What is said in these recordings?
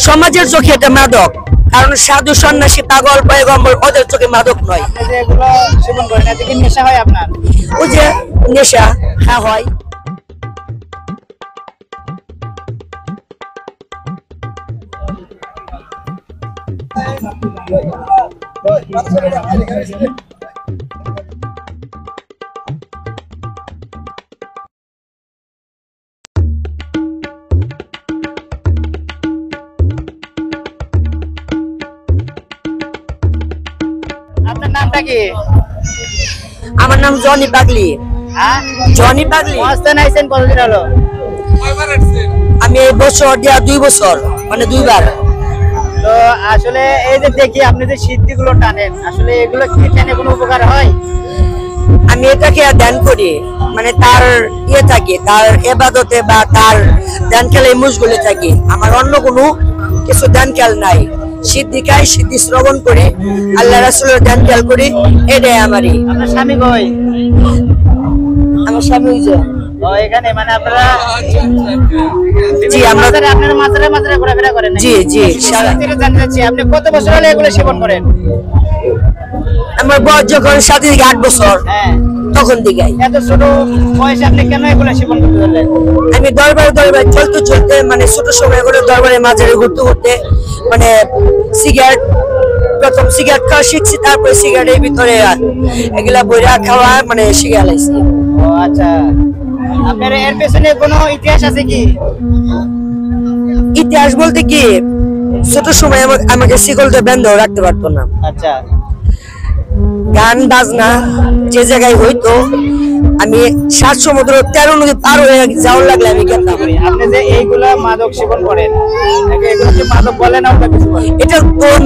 সমাজের চোখে এটা মাদক, কারণ সাধু সন্ন্যাসী পাগল পয়গম্বর ওদের চোখে মাদক নয়। আপনি যে এগুলো সেবন করেন এতে কি নেশা হয় আপনার? ওই যে নেশা হ্যাঁ হয়। আপনার নামটা কি? আমার নাম জনি পাগলি। হ্যাঁ, জনি পাগলি। মস্তান আইছেন কতদিন হলো? আমি এই বছর দিয়া 2 বছর, মানে 2 বার। তো আসলে এই যে দেখি আপনি যে সিদ্ধিগুলো টানেন, আসলে এগুলো কি টানে কোনো উপকার হয়? আমি এটাকে ধ্যান করি, মানে তার থাকে, তার এবাদতে বা তার ধ্যান খেলে মুশগুলে থাকি। আমার অন্য কোনো কিছু ধ্যান খেয়াল নাই। সিদ্ধি খাই, সিদ্ধি শ্রবণ করি, আল্লাহ রাসূলের ধ্যান খেয়াল করি, এটাই আমারই। আপনার স্বামী কই? আমার স্বামী ওই যে ও এখানে, মানে আপনারা জি, আমরা আপনারা মাঝে মাঝে ঘোরাফেরা করেন নাকি? জি জি সারা থেকে জানতে চাচ্ছি আপনি কত বছর হলো এগুলো সেবন করেন? আমার বয়স যখন 7 থেকে 8 বছর, হ্যাঁ, তখন দিকে এত ছোট বয়সে আপনি কেন এগুলো সেবন করতে ধরলেন? আমি দরবারে চলতে চলতে, মানে ছোট সময় করে দরবারে মাঝারে ঘুরতে ঘুরতে, মানে সিগারেট, প্রথম সিগারেট খাওয়া শিখছি, তারপরে সিগারেটের ভিতরে এগুলা বইরা খাওয়া, মানে শিখে আলাইছি। ও আচ্ছা, আপনার এর পেছনে কোনো ইতিহাস আছে কি? ইতিহাস বলতে কি, ছোট সময় আমাকে শিকল দিয়ে বেঁধেও রাখতে পারতো না। আচ্ছা, গান বাজনা যে জায়গায় হইতো, আমি 7 সমুদ্র 13 নদী পার হয়ে যাওয়ার লাগলে আমি গেতাম। আপনি যে এইগুলা মাদক সেবন করেন, এগুলো কি মাদক বলে না অন্য কিছু বলে? এটা কোন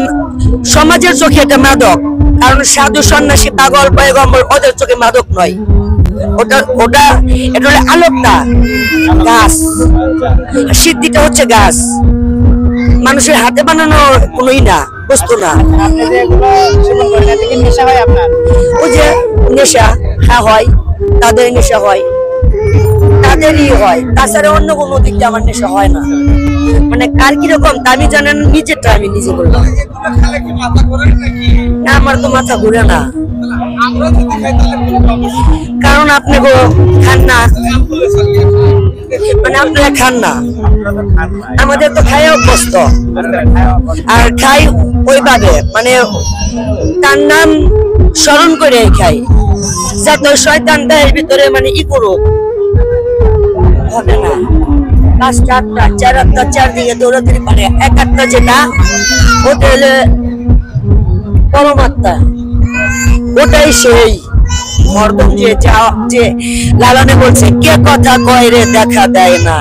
সমাজের চোখে এটা মাদক, কারণ সাধু সন্ন্যাসী পাগল পয়গম্বর ওদের চোখে মাদক নয়। ওটা ওটা এটা হলো আলোকটা, গাছ। সিদ্ধিটা হচ্ছে গাছ, মানুষের হাতে বানানো কোনোই না, বস্তু না। আপনি যে এগুলো সেবন করেন এতে কি নেশা হয় আপনার? ওই যে নেশা হ্যাঁ হয়, তাদের নেশা হয়, তাদেরই হয়, তাছাড়া অন্য কোনো দিক দিয়ে আমার নেশা হয় না। মানে কার কিরকম তা আমি জানেন, নিজেরটা আমি নিজে বললাম না, আমার তো মাথা ঘুরে না, কারণ আপনি গো খান না, মানে আপনারা খান না, আমাদের তো খাই অভ্যস্ত, আর খাই ওইভাবে, মানে তার নাম স্মরণ করে খাই, যাতে শয়তানটা এর ভিতরে মানে ই করুক, হবে না। 5টা 8টা 4 আটটা 4 দিকে দৌড়াতে পারে, 1 আটটা যেটা ওটা হলে পরমাত্মা, ওটাই সেই মর্দম। যে লালনে বলছে, কে কথা কয় রে দেখা দেয় না,